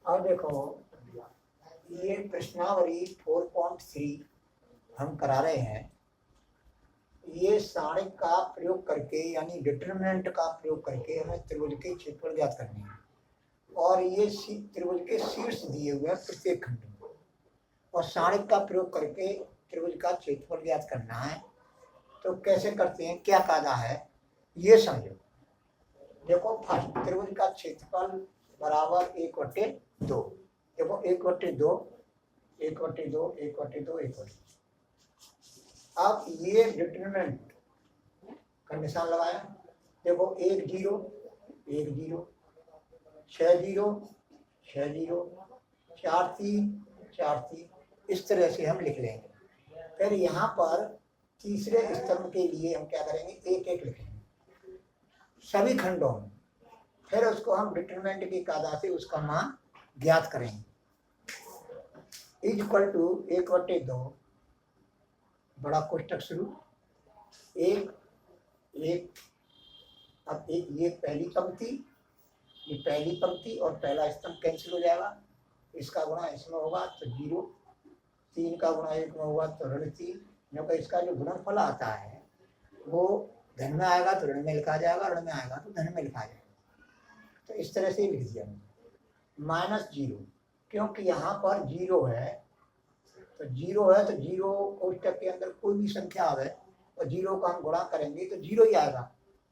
अब देखो, ये प्रश्नावली 4.3 हम करा रहे हैं। ये सारणिक का प्रयोग करके यानी डिटरमिनेंट का प्रयोग करके हमें त्रिभुज के क्षेत्रफल ज्ञात करने हैं। और ये त्रिभुज के शीर्ष दिए हुए हैं प्रत्येक खंड में, और सारणिक का प्रयोग करके त्रिभुज का क्षेत्रफल ज्ञात करना है। तो कैसे करते हैं, क्या कायदा है, ये समझो। देखो, फर्स्ट त्रिभुज का क्षेत्रफल बराबर 1/2। देखो 1/2, 1/2, 1/2, 1/2। अब ये डिटरमिनेंट का निशान लगाया। देखो 1 0, 1 0, 6 0, 6 0, 4 3, 4 3, इस तरह से हम लिख लेंगे। फिर यहाँ पर तीसरे स्तंभ के लिए हम क्या करेंगे, 1 1 लिखेंगे सभी खंडों में। फिर उसको हम डिटरमिनेंट की कायदा से उसका मान ज्ञात करेंगे। इक्वल टू 1/2 बड़ा कोष्टक शुरू, 1 1। अब ये पहली पंक्ति, ये पहली पंक्ति और पहला स्तंभ कैंसिल हो जाएगा। इसका गुणा इसमें होगा तो 0, 3 का गुणा 1 में होगा तो ऋण 3। क्योंकि इसका जो गुणनफल आता है वो धन में आएगा तो ऋण में लिखा जाएगा, ऋण में आएगा तो धन में लिखा जाएगा। तो इस तरह से लिख दिया -0, क्योंकि यहाँ पर 0 है। तो 0 है तो 0 कोष्टक के अंदर कोई भी संख्या आवे और 0 का हम गुणा करेंगे तो 0 ही आएगा।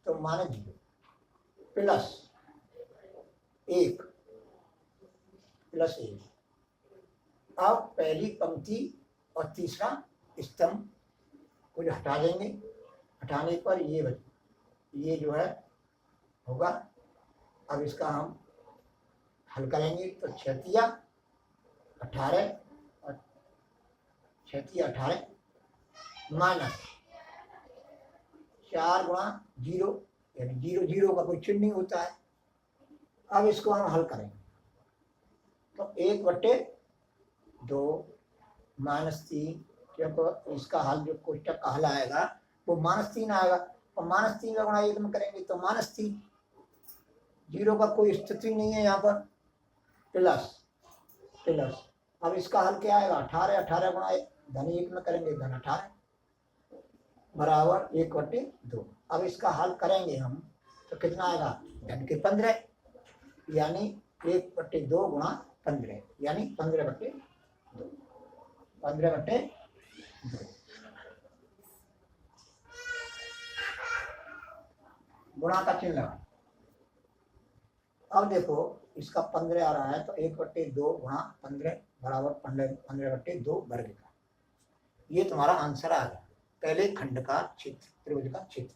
तो -0 प्लस 1 प्लस 1। अब पहली पंक्ति और तीसरा स्तंभ को जो हटा देंगे, हटाने पर ये जो है होगा। अब इसका हम हल करेंगे तो 6 18 और 6 18 माइनस 4 गुणा 0, यानी 0 0 का कोई चिन्ह नहीं होता है। अब इसको हम हल करेंगे तो 1/2 -3, क्योंकि इसका हल जो कोष्टक का हल आएगा वो -3 आएगा। और -3 का गुणा 1 में करेंगे तो -3, 0 का कोई स्थिति नहीं है यहाँ पर। प्लस अब इसका हल क्या आएगा, 18 18 गुणा धन 1 में करेंगे धन 18 बराबर 1/2। अब इसका हल करेंगे हम तो कितना आएगा, धन के 15, यानी 1/2 गुणा 15, यानी 15/2, 15/2। गुणा का चिन्ह लगा। अब देखो इसका 15 आ रहा है तो 1/2 गुणा 15 बराबर 15/2 वर्ग का। ये तुम्हारा आंसर आ गया पहले खंड का क्षेत्र, त्रिभुज का क्षेत्र।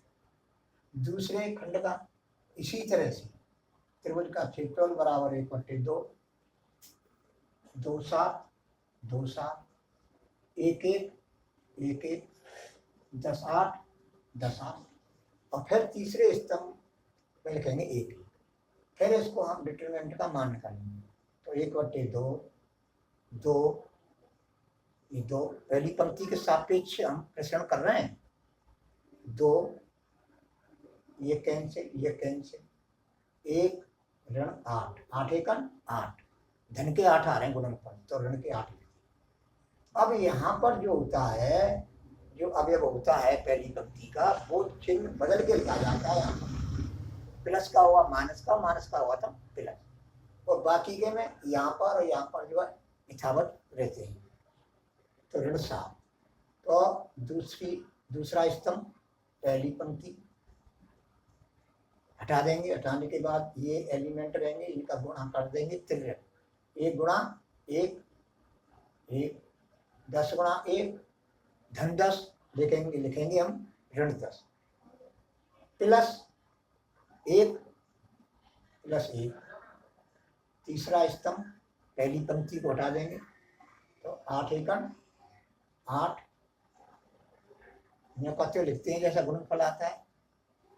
दूसरे खंड का इसी तरह से त्रिभुज का क्षेत्रफल बराबर 1/2, 2 7, 2 7, 1 1, 1 1, 10 8, 10 8। और फिर तीसरे स्तंभ में लिखेंगे 1 1। फिर इसको हम डिटरमिनेंट का मान निकालेंगे तो 1/2, 2, ये 2 पहली पंक्ति के सापेक्ष हम प्रसरण कर रहे हैं। 2, ये कैंसिल, ये कैंसिल, 1 ऋण 8, 8 1 8, धन के 8 आ रहे हैं गुणनफल तो ऋण के 8। अब यहाँ पर जो होता है, जो अवयव होता है पहली पंक्ति का, वो चिन्ह बदल के लिखा जाता है। यहाँ पर प्लस का हुआ माइनस का, माइनस का हुआ था प्लस, और बाकी के में यहाँ पर और यहाँ पर जो है यथावत रहते हैं। तो ऋण 7। तो दूसरा स्तंभ पहली पंक्ति हटा देंगे, हटाने के बाद ये एलिमेंट रहेंगे, इनका गुणा कर देंगे 3। 1 गुणा 1 1, 10 गुणा 1 धन 10 लिखेंगे हम ऋण 10, प्लस 1 प्लस 1। तीसरा स्तंभ पहली पंक्ति को हटा देंगे तो 8 1 8, कहते लिखते हैं जैसा गुणनफल आता है।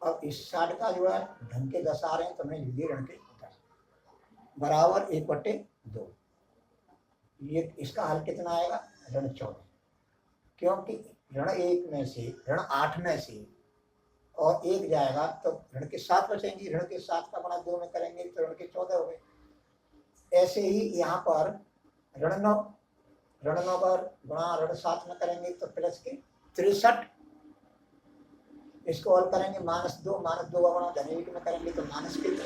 अब इस साइड का जो है धन के 10 आ रहे हैं तो हमने लिख दिए ऋण के 10 बराबर 1/2। ये इसका हल कितना आएगा, ऋण 14, क्योंकि ऋण 1 में से, ऋण 8 में से और 1 जाएगा तो ऋण के 7 बचेंगे। ऋण के 7 का गुणा 2 में करेंगे तो ऋण के 14 हो गए। ऐसे ही यहाँ पर ऋण 9 पर गुणा ऋण 7 में करेंगे तो प्लस के 63। इसको हल करेंगे -2 का गुणा धन 1 में करेंगे तो माइनस के 2।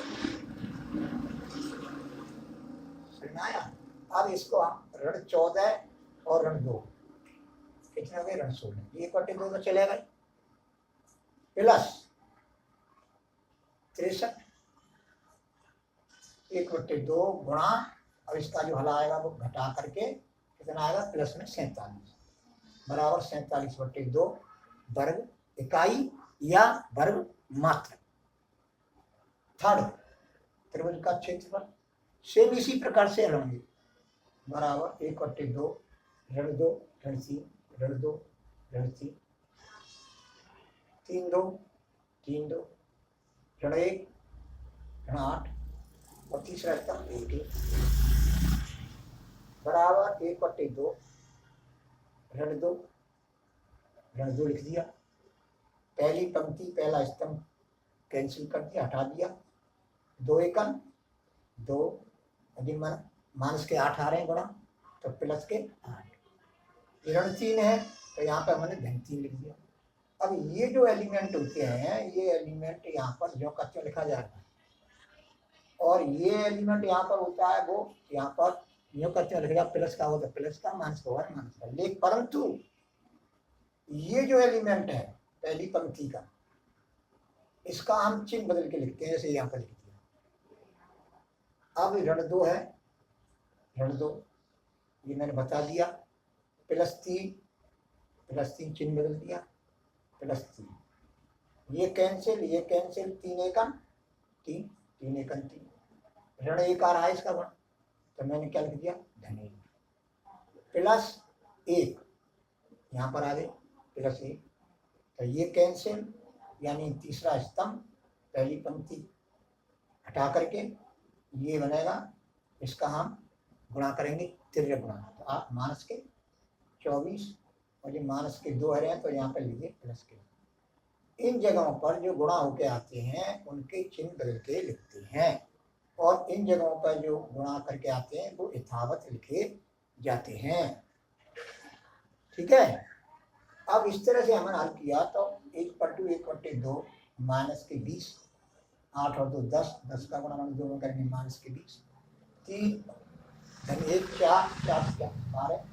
आया। अब इसको हम ऋण 14 और ऋण 2 कितने हो गए, ऋण 16, 1/2 तो चलेगा प्लस 63 1/2 गुणा, अब इसका जो हल आएगा वो घटा करके कितना आएगा, प्लस में 47 बराबर 47/2 वर्ग इकाई या वर्ग मात्र। थर्ड, त्रिभुज का क्षेत्रफल सेम इसी प्रकार से हलेंगे, बराबर 1/2 ऋण 2 ऋण 3 ऋण 2 ऋण 3 3 2 3 2 ऋण 1 ऋण 8 और तीसरा स्तंभ 1 बराबर 1/2 ऋण 2 ऋण 2 लिख दिया। पहली पंक्ति पहला स्तंभ कैंसिल कर दिया, हटा दिया। 2 एकम 2, यदि माइनस के 8 आ रहे हैं गुणा तो प्लस के 8। ऋण 3 है तो यहाँ पे हमने धन 3 लिख दिया। अब ये जो एलिमेंट होते हैं, ये एलिमेंट यहाँ पर जो कच्चा लिखा जाएगा, और ये एलिमेंट यहाँ पर होता है वो यहाँ पर यूँ कच्चा लिखेगा, प्लस का हो तो प्लस का, माइनस का हो तो माइनस का। लेकिन परंतु ये जो एलिमेंट है पहली पंक्ति का, इसका हम चिन्ह बदल के लिखते हैं, जैसे यहाँ पर लिख दिया। अब ऋण 2 है, ऋण 2 ये मैंने बता दिया, +3 चिन्ह बदल दिया, +3 ये कैंसिल 3 एकम 3 3 एकम 3। ऋण 1 आ रहा है इसका गुण, तो मैंने क्या लिख दिया, धन 1 +1 यहाँ पर आ गए +1, तो ये कैंसिल, यानी तीसरा स्तंभ पहली पंक्ति हटा करके ये बनेगा, इसका हम गुणा करेंगे तिर्य गुणा, तो आप माइनस के 24 और ये माइनस के 2 रहे हैं तो यहाँ पर लीजिए प्लस के। इन जगहों पर जो गुणा होके आते हैं उनके चिन्ह बदल के लिखते हैं, और इन जगहों पर जो गुणा करके आते हैं वो यथावत लिखे जाते हैं। ठीक है। अब इस तरह से हमने हल किया तो 1/2 माइनस के 20, 8 और 2 10, 10 का गुणा हम 2 में करेंगे माइनस के 20, 3 धन 1 4 4 क्या 12,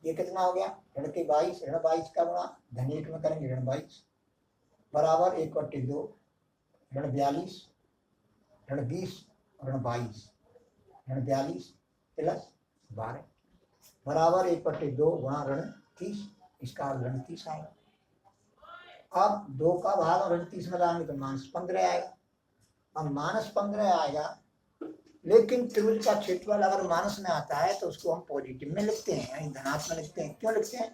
ये कितना हो गया, ऋण के 22, ऋण 22 का गुणा धन 1 में करेंगे ऋण 22 बराबर 1/2 ऋण 42 ऋण 20 ऋण 22 ऋण 42 प्लस 12 बराबर 1/2 गुणा ऋण 30, इसका ऋण 30 आएगा। अब 2 का भाग ऋण 30 में लाएंगे तो -15 आएगा। अब -15 आएगा, लेकिन त्रिभुज का क्षेत्रफल अगर माइनस में आता है तो उसको हम पॉजिटिव में लिखते हैं, यानी धनात्मक लिखते हैं। क्यों लिखते हैं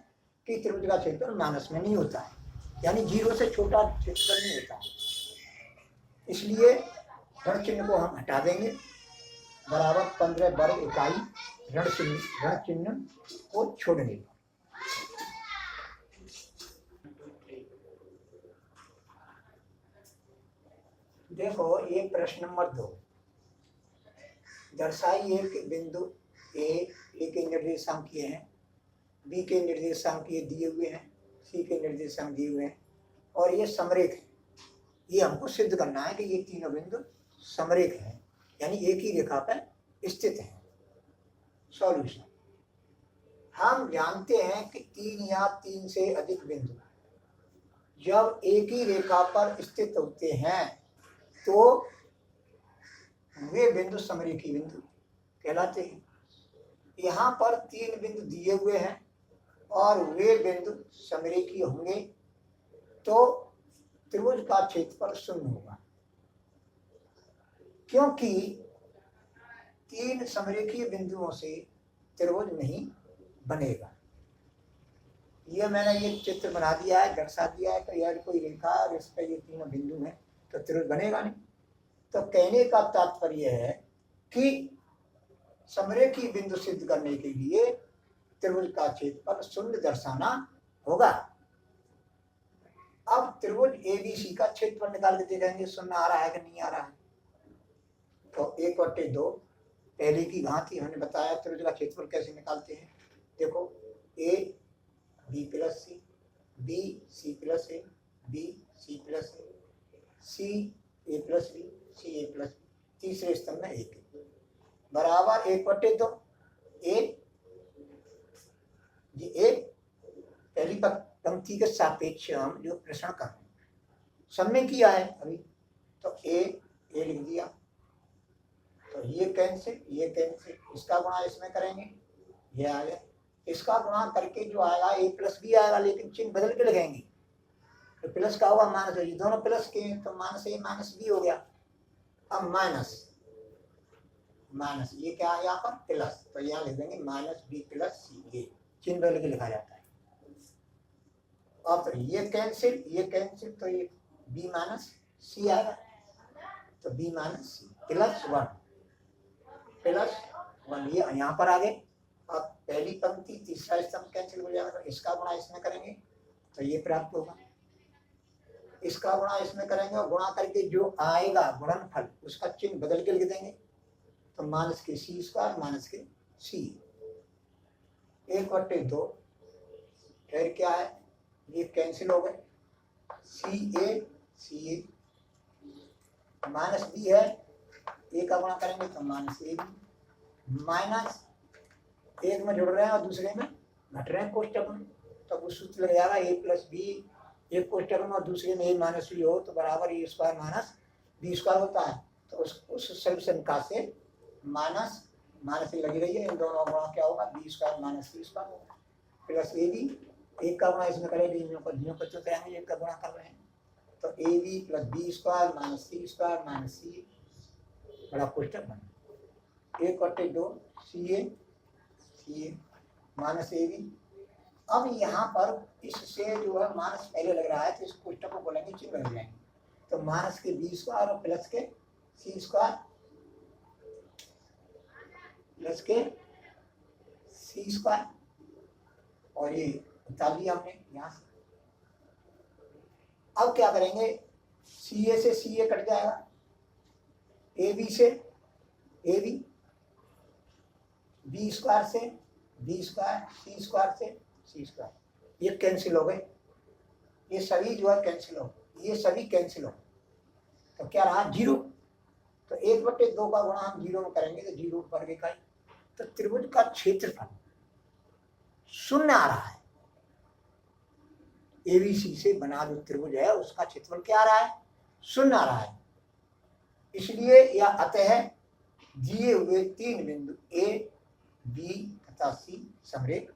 कि त्रिभुज का क्षेत्रफल माइनस में नहीं होता है, यानी 0 से छोटा क्षेत्रफल नहीं होता है। इसलिए ऋण चिन्ह को हम हटा देंगे, बराबर 15 वर्ग इकाई ऋण चिन्ह को छोड़ने। देखो ये प्रश्न नंबर 2, दर्शाइए कि बिंदु ए के निर्देशांक ये हैं, बी के निर्देशांक ये दिए हुए हैं, सी के निर्देशांक दिए हुए हैं, और ये समरेख है। ये हमको सिद्ध करना है कि ये तीनों बिंदु समरेख हैं, यानी एक ही रेखा पर स्थित हैं। सॉल्यूशन, हम जानते हैं कि 3 या 3 से अधिक बिंदु जब एक ही रेखा पर स्थित होते हैं तो वे बिंदु समरेखी बिंदु कहलाते हैं। यहाँ पर 3 बिंदु दिए हुए हैं और वे बिंदु समरेखी होंगे तो त्रिभुज का क्षेत्रफल 0 होगा, क्योंकि 3 समरेखीय बिंदुओं से त्रिभुज नहीं बनेगा। ये मैंने ये चित्र बना दिया है, दर्शा दिया है कि यह कोई रेखा और इस पर ये तीनों बिंदु हैं तो त्रिभुज बनेगा नहीं। तो कहने का तात्पर्य है कि समरेखी बिंदु सिद्ध करने के लिए त्रिभुज का क्षेत्रफल 0 दर्शाना होगा। अब त्रिभुज ABC का क्षेत्रफल निकाल के देखेंगे 0 आ रहा है कि नहीं आ रहा है। तो 1/2 पहले की भांति हमने बताया त्रिभुज का क्षेत्रफल कैसे निकालते हैं। देखो A B plus C, B C plus A, B C plus A, C A plus B, C A plus B, तीसरे स्तंभ में एक बराबर 1/2 ए, ये पहली पंक्ति के सापेक्ष हम जो प्रश्न कर रहे हैं सब में किया है अभी, तो ए लिख दिया, तो ये कैंसिल, इसका गुणा इसमें करेंगे, ये आ गया, इसका गुणा करके जो आएगा ए प्लस बी आएगा, लेकिन चिन्ह बदल के लिखेंगे, तो प्लस का हुआ माइनस, ये दोनों प्लस के हैं तो माइनस ए माइनस बी हो गया। अब माइनस ये क्या है यहाँ पर प्लस, तो यहाँ लिख देंगे माइनस बी प्लस सी, ये चिन्ह बदल के लिखा जाता है। अब तो ये कैंसिल, तो ये बी माइनस सी आएगा, तो B minus C plus one ये यहाँ पर आ गए। अब पहली पंक्ति तीसरा स्तंभ कैंसिल हो जाएगा, तो इसका गुणा इसमें करेंगे तो ये प्राप्त होगा, इसका गुणा इसमें करेंगे और गुणा करके जो आएगा गुणनफल उसका चिन्ह बदल के लिख देंगे, तो माइनस के सी स्क्वायर माइनस के सी 1/2, फिर क्या है ये कैंसिल हो गए, सी ए माइनस बी है, ए का गुणा करेंगे तो माइनस ए बी, माइनस एक में जुड़ रहे हैं और दूसरे में घट रहे हैं कोष्टक में, तब उस सूत्र लग जाएगा ए प्लस बी, एक कोष्टक में और दूसरे में ए माइनस बी हो तो बराबर ए स्क्वायर माइनस बी स्क्वायर होता है, तो उस सॉल्यूशन का से माइनस लगी रही है, इन दोनों का गुणा क्या होगा B square minus c square होगा, प्लस ए बी, एक का गुणा इसमें करेंगे, इन को तो करेंगे, एक का गुणा कर रहे हैं, तो a B plus b square minus c square minus c बड़ा कोष्टक बना 1/2 सी ए माइनस ए बी। अब यहाँ पर इससे जो है माइनस पहले लग रहा है तो इस कोष्टक को बोलेंगे चिन्ह बदल जाएंगे, तो माइनस के बी स्क्वायर और प्लस के सी स्क्वायर प्लस के सी स्क्वायर, और ये उतार लिया हमने यहाँ से। अब क्या करेंगे, सी ए से सी ए कट जाएगा, ए बी से ए बी स्क्वायर से बी स्क्वायर, सी स्क्वायर से सी स्क्वायर, ये कैंसिल हो गए, ये सभी जो है कैंसिल हो, ये सभी कैंसिल हो, तो क्या रहा 0, तो 1/2 का गुणा हम 0 में करेंगे तो 0 वर्ग इकाई, तो त्रिभुज का क्षेत्रफल 0 आ रहा है, एबीसी से बना जो त्रिभुज है उसका क्षेत्रफल क्या आ रहा है 0 आ रहा है, इसलिए या अतः दिए हुए 3 बिंदु ए बी तथा सी समरेख